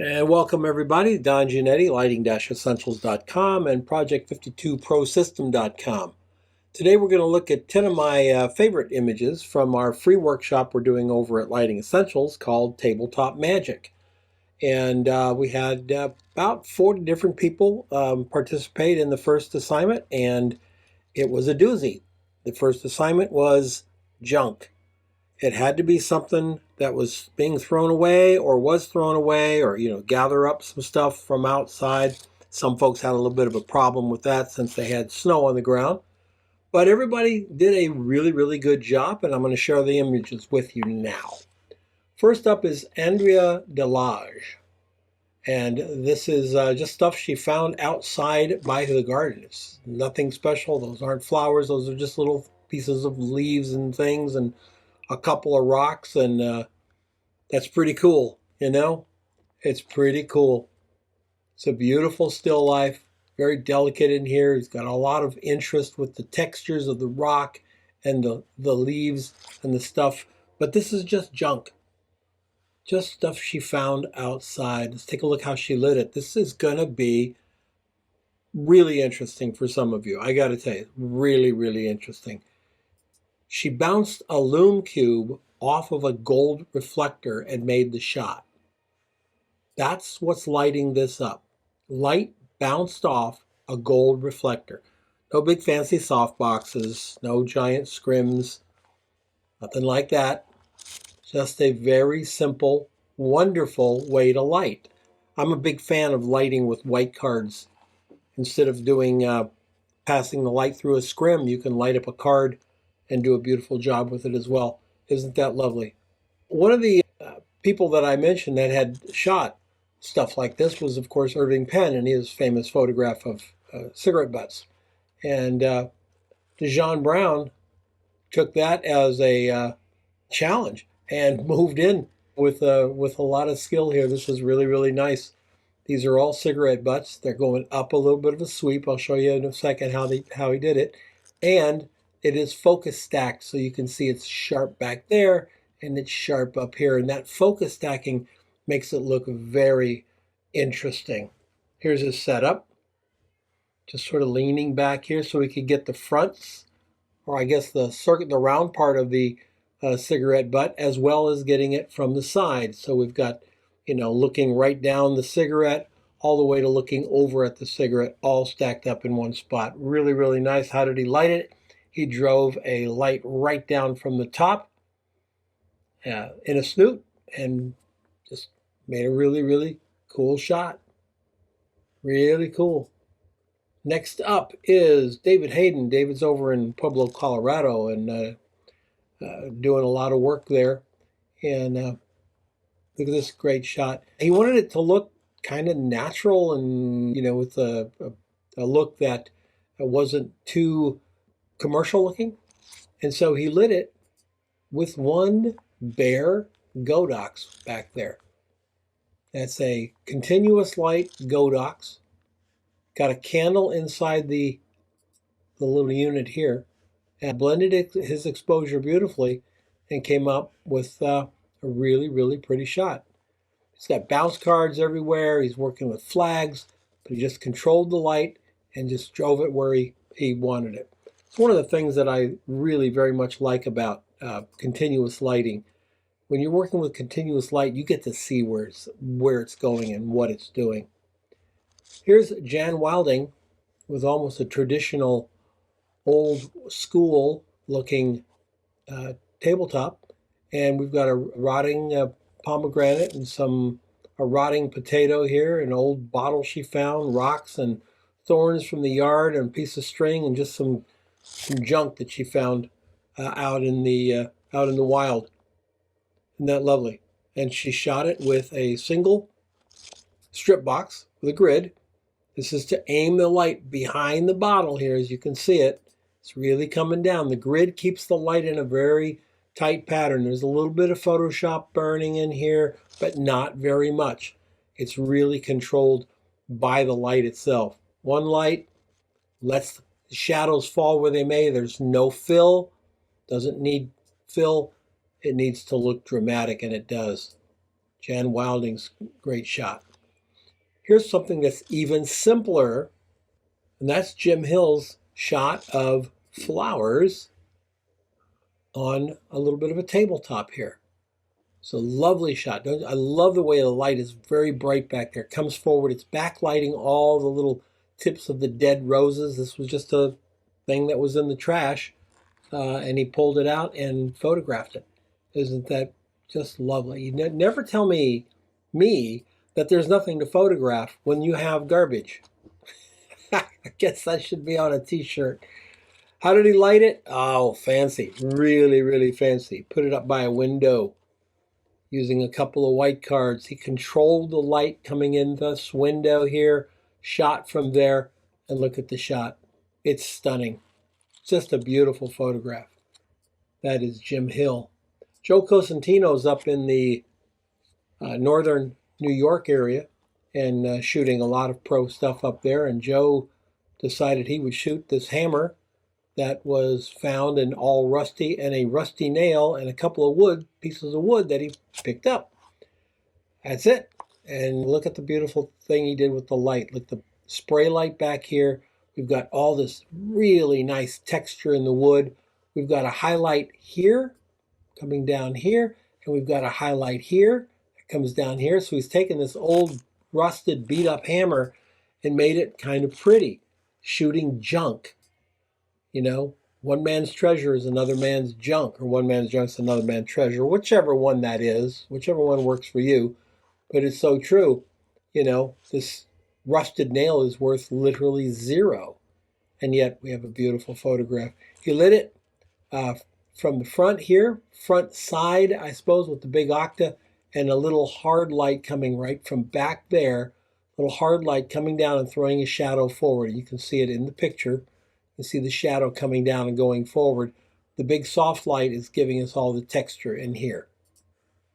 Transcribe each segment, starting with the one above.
And welcome everybody, Don Giannetti, lighting-essentials.com and project52prosystem.com. Today we're going to look at 10 of my favorite images from our free workshop we're doing over at Lighting Essentials called Tabletop Magic. And we had about 40 different people participate in the first assignment, and it was a doozy. The first assignment was junk. It had to be something that was being thrown away or was thrown away, or, gather up some stuff from outside. Some folks had a little bit of a problem with that since they had snow on the ground. But everybody did a really, really good job, and I'm going to share the images with you now. First up is Andrea Delage. And this is just stuff she found outside by the garden. It's nothing special. Those aren't flowers. Those are just little pieces of leaves and things, and a couple of rocks, and that's pretty cool, It's pretty cool. It's a beautiful still life, very delicate in here. He's got a lot of interest with the textures of the rock and the leaves and the stuff, but this is just junk. Just stuff she found outside. Let's take a look how she lit it. This is gonna be really interesting for some of you. I gotta tell you, really, really interesting. She bounced a lume cube off of a gold reflector and made the shot. That's what's lighting this up. Light bounced off a gold reflector. No big fancy softboxes, no giant scrims, nothing like that. Just a very simple, wonderful way to light. I'm a big fan of lighting with white cards. Instead of doing passing the light through a scrim, you can light up a card and do a beautiful job with it as well. Isn't that lovely? One of the people that I mentioned that had shot stuff like this was, of course, Irving Penn and his famous photograph of cigarette butts. And DeJean Brown took that as a challenge and moved in with a lot of skill here. This is really, really nice. These are all cigarette butts. They're going up a little bit of a sweep. I'll show you in a second how he did it. And it is focus stacked, so you can see it's sharp back there and it's sharp up here. And that focus stacking makes it look very interesting. Here's his setup. Just sort of leaning back here so we could get the fronts, or I guess the round part of the cigarette butt, as well as getting it from the side. So we've got, looking right down the cigarette, all the way to looking over at the cigarette, all stacked up in one spot. Really, really nice. How did he light it? He drove a light right down from the top in a snoot and just made a really, really cool shot. Really cool. Next up is David Hayden. David's over in Pueblo, Colorado, and doing a lot of work there. And look at this great shot. He wanted it to look kind of natural and, with a look that wasn't too commercial looking. And so he lit it with one bare Godox back there. That's a continuous light Godox. Got a candle inside the little unit here, and blended his exposure beautifully and came up with a really, really pretty shot. He's got bounce cards everywhere. He's working with flags, but he just controlled the light and just drove it where he wanted it. It's one of the things that I really very much like about continuous lighting. When you're working with continuous light, you get to see where it's going and what it's doing. Here's Jan Wilding with almost a traditional old school looking tabletop. And we've got a rotting pomegranate and a rotting potato here, an old bottle she found, rocks and thorns from the yard, and a piece of string, and just some junk that she found out in the wild. Isn't that lovely? And she shot it with a single strip box with a grid. This is to aim the light behind the bottle here, as you can see it. It's really coming down. The grid keeps the light in a very tight pattern. There's a little bit of Photoshop burning in here, but not very much. It's really controlled by the light itself. One light lets the shadows fall where they may. There's no fill. Doesn't need fill. It needs to look dramatic, and it does. Jan Wilding's great shot. Here's something that's even simpler, and that's Jim Hill's shot of flowers on a little bit of a tabletop here. It's a lovely shot. I love the way the light is very bright back there. It comes forward. It's backlighting all the little tips of the dead roses. This was just a thing that was in the trash, and he pulled it out and photographed it. Isn't that just lovely? You never tell me that there's nothing to photograph when you have garbage. I guess that should be on a t-shirt. How did he light it? Oh, fancy. Really, really fancy. Put it up by a window using a couple of white cards. He controlled the light coming in this window here, shot from there, and look at the shot. It's stunning. Just a beautiful photograph. That is Jim Hill. Joe Cosentino's up in the northern New York area and shooting a lot of pro stuff up there. And Joe decided he would shoot this hammer that was found and all rusty, and a rusty nail and a couple of pieces of wood that he picked up. That's it. And look at the beautiful thing he did with the light. Look, the spray light back here. We've got all this really nice texture in the wood. We've got a highlight here coming down here, and we've got a highlight here that comes down here. So he's taken this old rusted beat up hammer and made it kind of pretty, shooting junk. You know, one man's treasure is another man's junk, or one man's junk is another man's treasure, whichever one that is, whichever one works for you. But it's so true. You know, this rusted nail is worth literally zero. And yet we have a beautiful photograph. He lit it from the front here, front side, I suppose, with the big octa, and a little hard light coming right from back there, little hard light coming down and throwing a shadow forward. You can see it in the picture. You see the shadow coming down and going forward. The big soft light is giving us all the texture in here.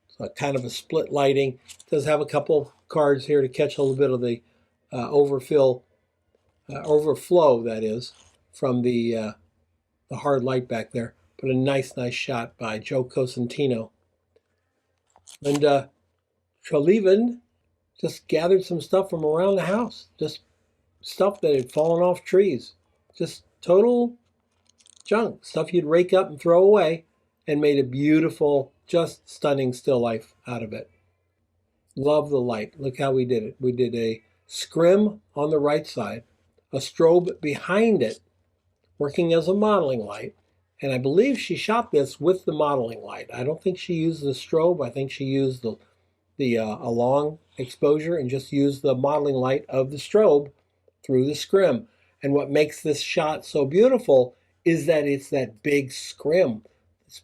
So kind of a split lighting. It does have a couple cards here to catch a little bit of the overflow, that is, from the hard light back there. But a nice shot by Joe Cosentino. And Treleaven just gathered some stuff from around the house. Just stuff that had fallen off trees. Just total junk. Stuff you'd rake up and throw away, and made a beautiful, just stunning still life out of it. Love the light. Look how we did it. We did a scrim on the right side, a strobe behind it, working as a modeling light. And I believe she shot this with the modeling light. I don't think she used the strobe. I think she used the a long exposure and just used the modeling light of the strobe through the scrim. And what makes this shot so beautiful is that it's that big scrim.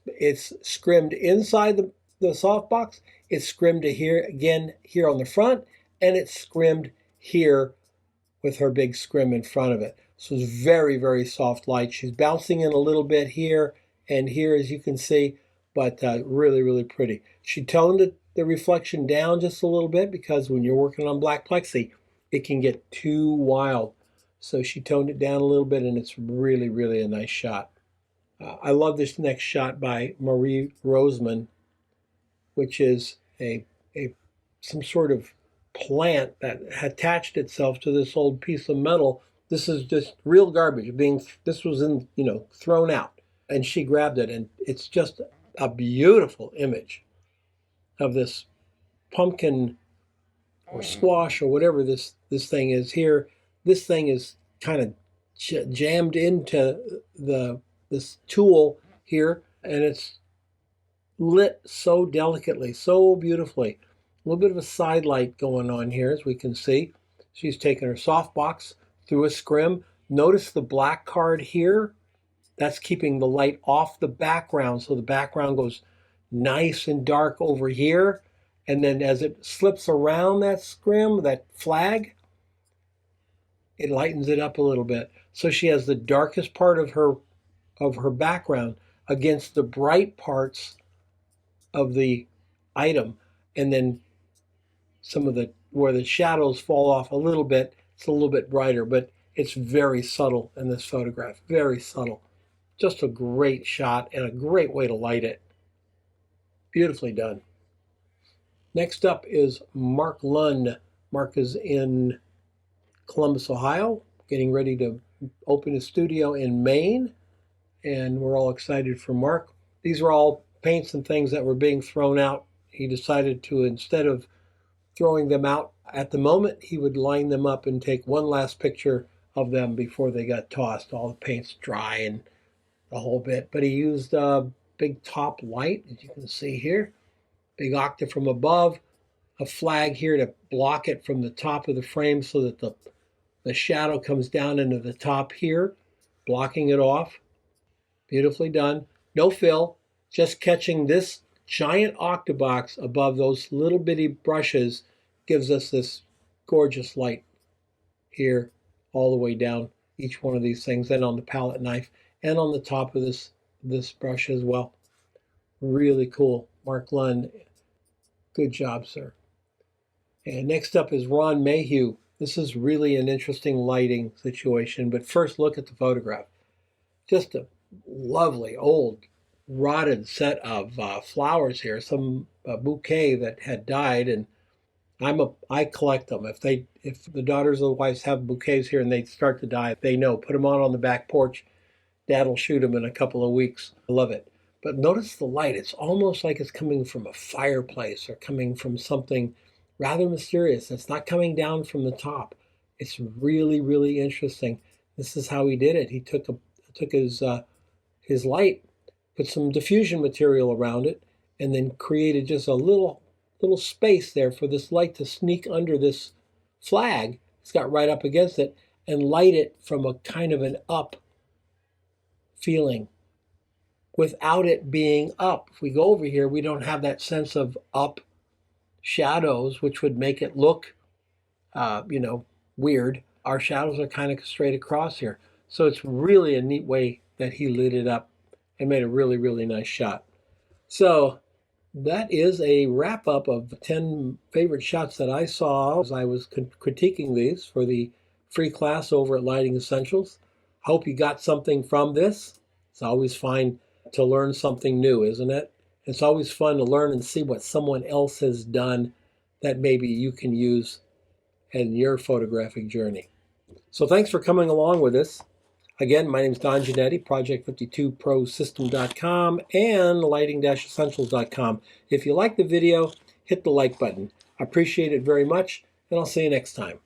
It's scrimmed inside the softbox. It's scrimmed to here again here on the front, and it's scrimmed here with her big scrim in front of it. So it's very, very soft light. She's bouncing in a little bit here and here, as you can see, but really, really pretty. She toned the reflection down just a little bit because when you're working on black plexi, it can get too wild. So she toned it down a little bit, and it's really, really a nice shot. I love this next shot by Marie Roseman, which is some sort of plant that attached itself to this old piece of metal. This is just real garbage. This was thrown out, and she grabbed it, and it's just a beautiful image of this pumpkin or squash or whatever this thing is here. This thing is kind of jammed into this tool here, and it's lit so delicately, so beautifully. A little bit of a side light going on here, as we can see. She's taken her softbox through a scrim. Notice the black card here. That's keeping the light off the background, so the background goes nice and dark over here. And then as it slips around that scrim, that flag, it lightens it up a little bit. So she has the darkest part of her background against the bright parts of the item. And then some of where the shadows fall off a little bit, it's a little bit brighter, but it's very subtle in this photograph. Very subtle. Just a great shot and a great way to light it. Beautifully done. Next up is Mark Lund. Mark is in Columbus, Ohio, getting ready to open a studio in Maine, and we're all excited for Mark. These were all paints and things that were being thrown out. He decided to, instead of throwing them out at the moment, he would line them up and take one last picture of them before they got tossed. All the paint's dry and the whole bit. But he used a big top light, as you can see here, big octave from above, a flag here to block it from the top of the frame so that the shadow comes down into the top here, blocking it off. Beautifully done. No fill, just catching this giant octabox above those little bitty brushes gives us this gorgeous light here all the way down each one of these things, and on the palette knife and on the top of this brush as well. Really cool. Mark Lund, good job, sir. And next up is Ron Mayhew. This is really an interesting lighting situation, but first look at the photograph. Just a lovely old rotted set of flowers here, some bouquet that had died, and I collect them. If the daughters or the wives have bouquets here and they start to die, they know, put them on the back porch. Dad'll shoot them in a couple of weeks. I love it. But notice the light. It's almost like it's coming from a fireplace or coming from something rather mysterious. It's not coming down from the top. It's really, really interesting. This is how he did it. He took his light, put some diffusion material around it, and then created just a little space there for this light to sneak under this flag. It's got right up against it and light it from a kind of an up feeling without it being up. If we go over here, we don't have that sense of up shadows, which would make it look, weird. Our shadows are kind of straight across here. So it's really a neat way that he lit it up and made a really, really nice shot. So that is a wrap up of the 10 favorite shots that I saw as I was critiquing these for the free class over at Lighting Essentials. Hope you got something from this. It's always fun to learn something new, isn't it? It's always fun to learn and see what someone else has done that maybe you can use in your photographic journey. So thanks for coming along with us. Again, my name is Don Giannetti, Project52ProSystem.com and Lighting-Essentials.com. If you like the video, hit the like button. I appreciate it very much, and I'll see you next time.